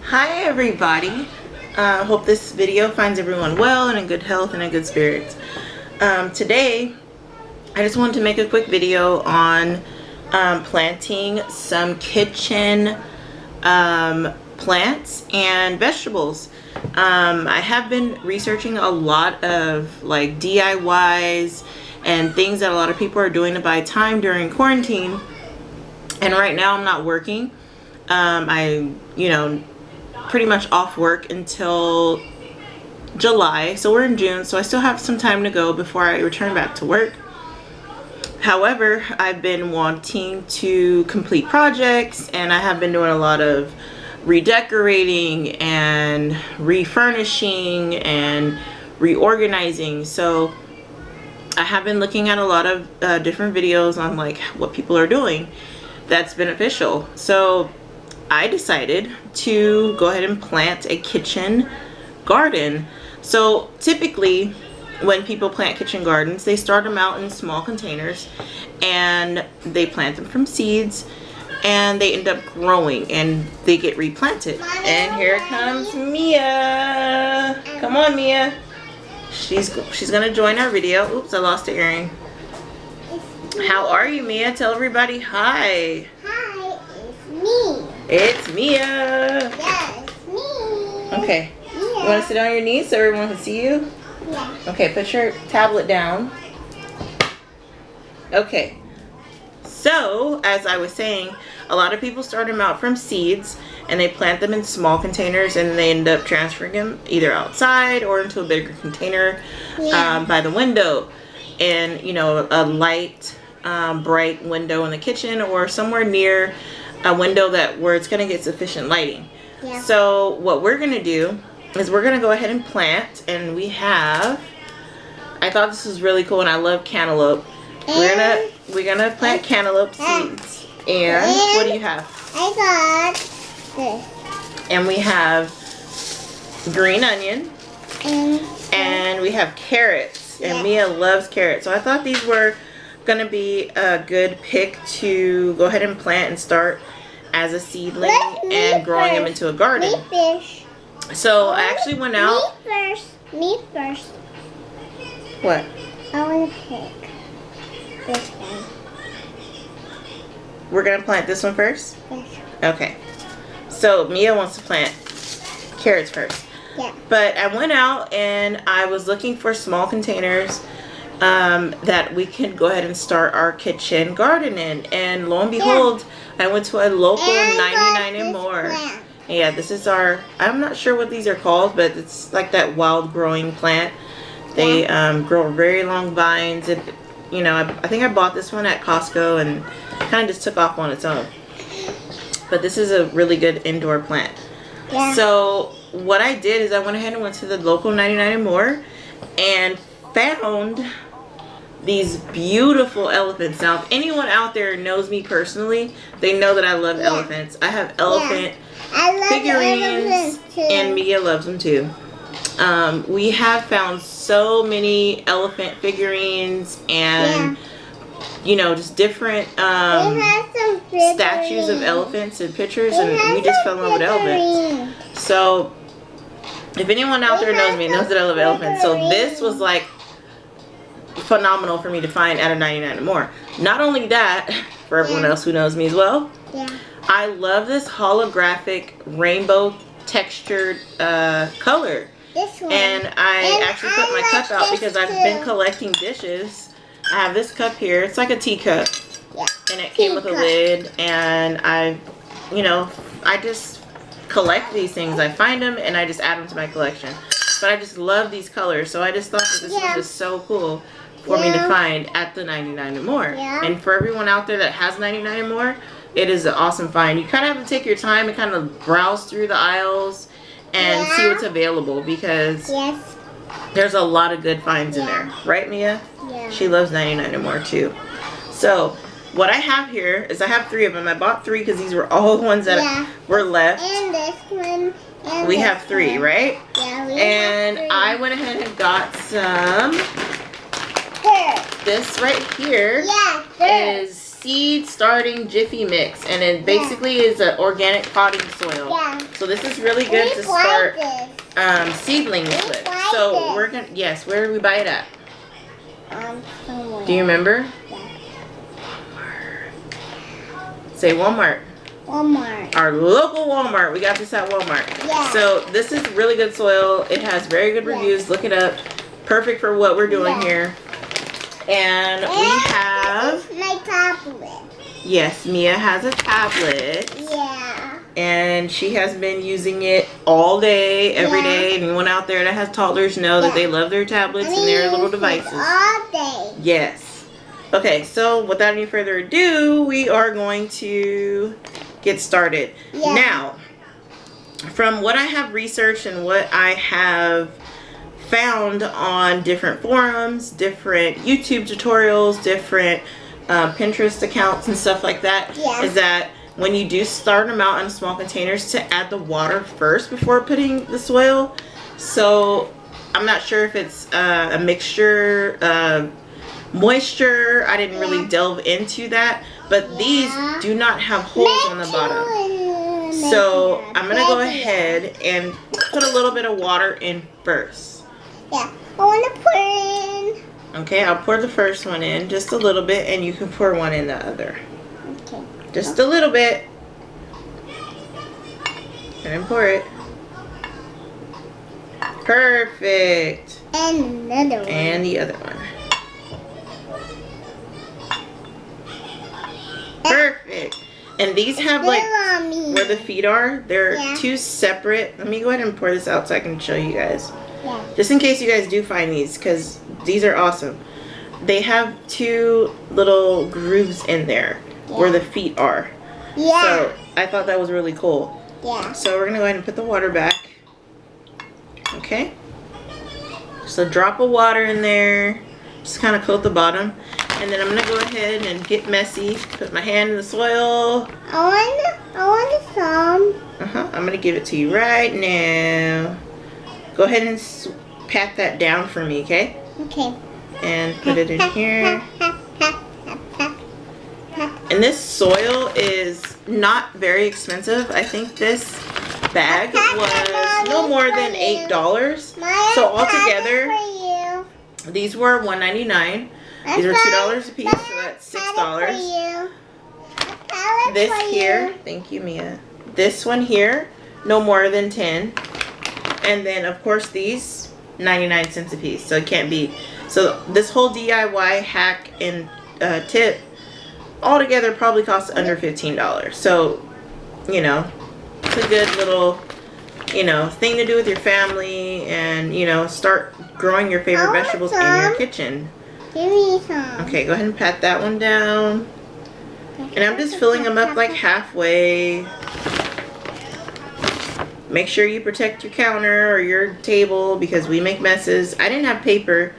Hi everybody. Hope this video finds everyone well and in good health and in good spirits. Today I just wanted to make a quick video on planting some kitchen plants and vegetables. I have been researching a lot of like DIYs and things that a lot of people are doing to buy time during quarantine, and right now I'm not working. I pretty much off work until July, so we're in June, so I still have some time to go before I return back to work. However, I've been wanting to complete projects, and I have been doing a lot of redecorating and refurnishing and reorganizing. So I have been looking at a lot of different videos on like what people are doing that's beneficial. So I decided to go ahead and plant a kitchen garden. So typically when people plant kitchen gardens, they start them out in small containers and they plant them from seeds, and they end up growing and they get replanted. And here comes Mia. Come on, Mia. She's gonna join our video. Oops, I lost the earring. How are you, Mia? Tell everybody hi. Hi, it's me. It's Mia. Yeah, it's me. Okay. Yeah. You want to sit on your knees so everyone can see you? Yeah. Okay, put your tablet down. Okay. So, as I was saying, a lot of people start them out from seeds and they plant them in small containers, and they end up transferring them either outside or into a bigger container by the window. And, you know, a light, bright window in the kitchen or somewhere near a window where it's going to get sufficient lighting. Yeah. So what we're going to do is we're going to go ahead and plant, and we have, I thought this was really cool, and I love cantaloupe. We're gonna plant cantaloupe seeds. And what do you have? I got this. And we have green onion. And we have carrots. And Mia loves carrots. So I thought these were gonna be a good pick to go ahead and plant and start as a seedling and growing them into a garden. Me first. So I actually went out. Me first. What? I want to pick this one. We're gonna plant this one first? Yes. Okay. So Mia wants to plant carrots first. Yeah. But I went out and I was looking for small containers that we could go ahead and start our kitchen garden in. And lo and behold, I went to a local 99 and more. Plant. Yeah, this is our, I'm not sure what these are called, but it's like that wild growing plant. They grow very long vines. And, you know, I think I bought this one at Costco and kind of just took off on its own. But this is a really good indoor plant. Yeah. So what I did is I went ahead and went to the local 99 and more and found these beautiful elephants. Now, if anyone out there knows me personally, they know that I love elephants. I have elephant figurines, and Mia loves them too. We have found so many elephant figurines and you know, just different statues of elephants and pictures, and we just fell in love with elephants. So if anyone out there knows me, knows that I love elephants. So this was like phenomenal for me to find at a 99 and more. Not only that, for everyone else who knows me as well, I love this holographic rainbow textured color. This one. And I actually put my cup out because I've been collecting dishes. I have this cup here. It's like a teacup. Yeah. And it came with a lid. And I just collect these things. I find them and I just add them to my collection. But I just love these colors. So I just thought that this was just so cool for me to find at the 99 and more. Yeah. And for everyone out there that has 99 and more, it is an awesome find. You kind of have to take your time and kind of browse through the aisles and see what's available, because there's a lot of good finds in there. Right, Mia? Yeah. She loves 99 and more too. So what I have here is I have 3 of them. I bought 3 because these were all the ones that were left. And this one. And we have 3, right? Yeah, we and have 3. I went ahead and got some. Here. This right here is seed starting Jiffy mix, and it basically is an organic potting soil. Yeah. So this is really good to start seedlings with. So we're gonna, yes, where did we buy it at? Somewhere. Do you remember? Yeah. Say Walmart. Walmart. Our local Walmart. We got this at Walmart. Yeah. So this is really good soil. It has very good reviews. Look it up. Perfect for what we're doing here. And we have... This is my tablet. Yes, Mia has a tablet. Yeah. And she has been using it all day, every day. Anyone out there that has toddlers know that they love their tablets and their little devices. All day. Yes. Okay, so without any further ado, we are going to get started. Yeah. Now, from what I have researched and what I have found on different forums, different YouTube tutorials, different Pinterest accounts and stuff like that, is that when you do start them out in small containers, to add the water first before putting the soil. So I'm not sure if it's a mixture of moisture. I didn't really delve into that, but these do not have holes on the bottom. So I'm gonna go ahead and put a little bit of water in first. Yeah, I want to put it in. Okay, I'll pour the first one in just a little bit, and you can pour one in the other. Okay. Just a little bit. And then pour it. Perfect. And another one. And the other one. Perfect. And these have like where the feet are, they're two separate. Let me go ahead and pour this out so I can show you guys. Yeah. Just in case you guys do find these, because these are awesome. They have two little grooves in there where the feet are. Yeah. So I thought that was really cool. Yeah. So we're gonna go ahead and put the water back. Okay. Just a drop of water in there. Just kind of coat the bottom. And then I'm gonna go ahead and get messy. Put my hand in the soil. I want some. I'm gonna give it to you right now. Go ahead and pat that down for me, okay? Okay. And put it in here. And this soil is not very expensive. I think this bag was no more than $8. So altogether, these were $1.99. These are $2 a piece, so that's $6. This here, thank you, Mia. This one here, no more than 10. And then, of course, these 99 cents a piece, so it can't be. So this whole DIY hack and tip altogether probably costs under $15. So, you know, it's a good little, you know, thing to do with your family, and, you know, start growing your favorite vegetables in your kitchen. Give me some. Okay, go ahead and pat that one down. And I'm just filling them up like halfway. Make sure you protect your counter or your table because we make messes. I didn't have paper,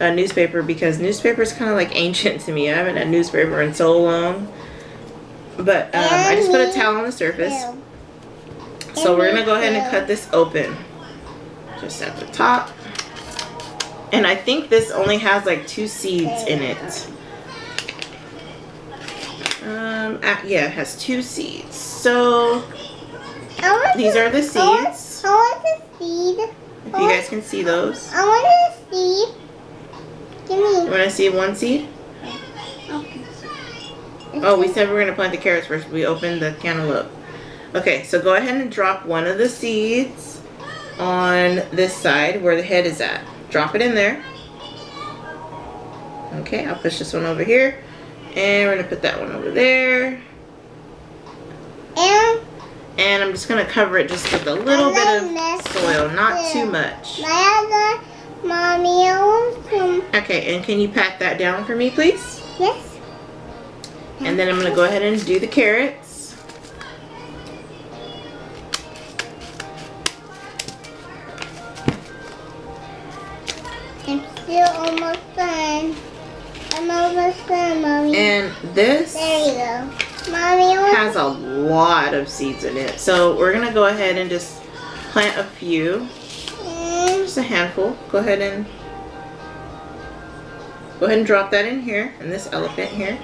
newspaper, because newspaper is kind of like ancient to me. I haven't had newspaper in so long. But I just put a towel on the surface. So we're going to go ahead and cut this open. Just at the top. And I think this only has like 2 seeds in it. Yeah, it has 2 seeds. So these are the seeds. I want the seed. If you guys can see those. I want a seed. Give me. You want to see one seed? Oh, we said we were going to plant the carrots first. We opened the cantaloupe. Okay, so go ahead and drop one of the seeds on this side where the head is at. Drop it in there. Okay, I'll push this one over here. And we're going to put that one over there. And I'm just going to cover it just with a little bit of soil, not too much. Mommy, I want some. Okay, and can you pat that down for me, please? Yes. And then I'm going to go ahead and do the carrots. I'm still almost done. I'm almost done, Mommy. And this there you go. Mommy, has a lot of seeds in it. So we're going to go ahead and just plant a few. Just a handful. Go ahead and drop that in here, in this elephant here.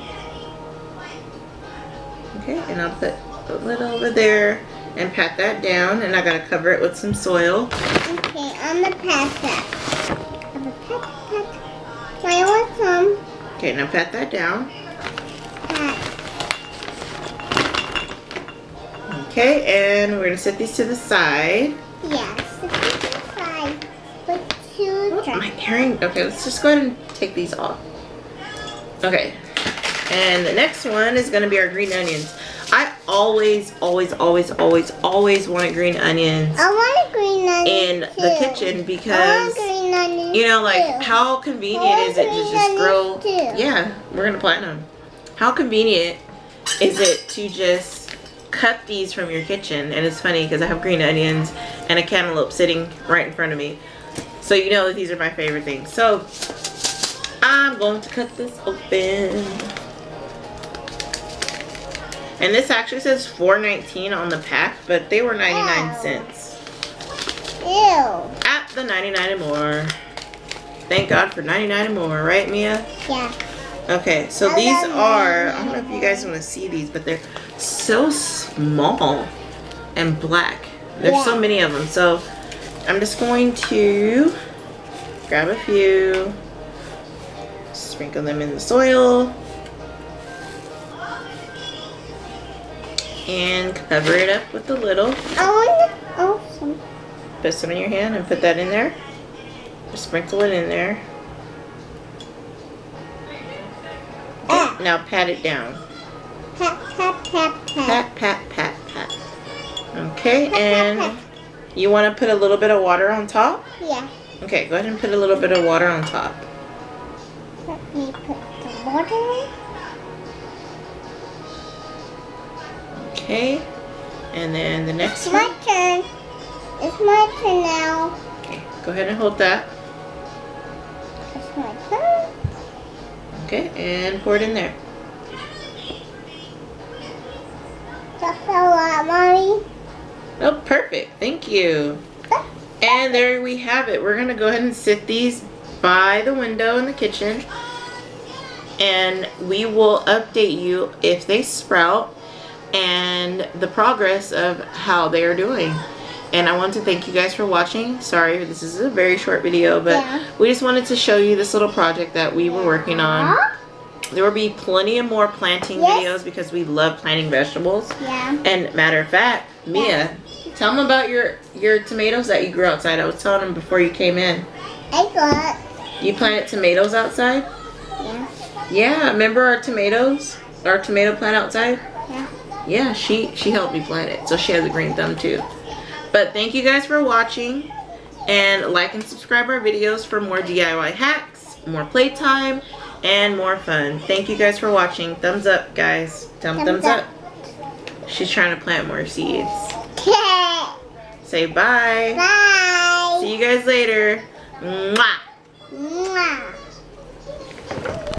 Okay, and I'll put a little over there and pat that down, and I gotta cover it with some soil. Okay, I'm gonna pat that. I'm gonna pat. I want some. Okay, now pat that down. Pat. Okay, and we're gonna set these to the side. Yes, it's to the side. With two Oh, my earring. Okay, let's just go ahead and take these off. Okay, and the next one is gonna be our green onions. I always wanted green onions I want a green onion in the kitchen because, green onion you know, like too. how convenient is it to just grow? Too. Yeah, we're gonna plant them. How convenient is it to just cut these from your kitchen? And it's funny because I have green onions and a cantaloupe sitting right in front of me, so you know that these are my favorite things. So I'm going to cut this open. And this actually says $4.19 on the pack, but they were 99 cents. Ew. At the 99 and more. Thank God for 99 and more, right, Mia? Yeah. Okay, so these are, I don't know if you guys want to see these, but they're so small and black. There's so many of them. So I'm just going to grab a few, sprinkle them in the soil, and cover it up with a little. Awesome. Put some in your hand and put that in there. Just sprinkle it in there. Okay, now pat it down. Pat, pat, pat, Pat, pat. pat, pat, pat. Okay, and you want to put a little bit of water on top? Yeah. Okay, go ahead and put a little bit of water on top. Let me put the water in. Okay, and then the next It's one. my turn. It's my turn now. Okay, go ahead and hold that. It's my turn. Okay, and pour it in there. That's a lot, Mommy. Oh, perfect. Thank you. And there we have it. We're going to go ahead and sit these by the window in the kitchen. And we will update you if they sprout and the progress of how they are doing. And I want to thank you guys for watching. Sorry, this is a very short video, but we just wanted to show you this little project that we were working on. There will be plenty of more planting videos because we love planting vegetables. Yeah. And matter of fact, Mia, tell them about your tomatoes that you grew outside. I was telling them before you came in. I got. You planted tomatoes outside? Yeah. Yeah, remember our tomatoes? Our tomato plant outside? Yeah. Yeah, she helped me plant it. So she has a green thumb too. But thank you guys for watching. And like and subscribe our videos for more DIY hacks, more playtime, and more fun. Thank you guys for watching. Thumbs up, guys. Tell them thumbs up. She's trying to plant more seeds. Say bye. Bye. See you guys later. Mwah. Mwah.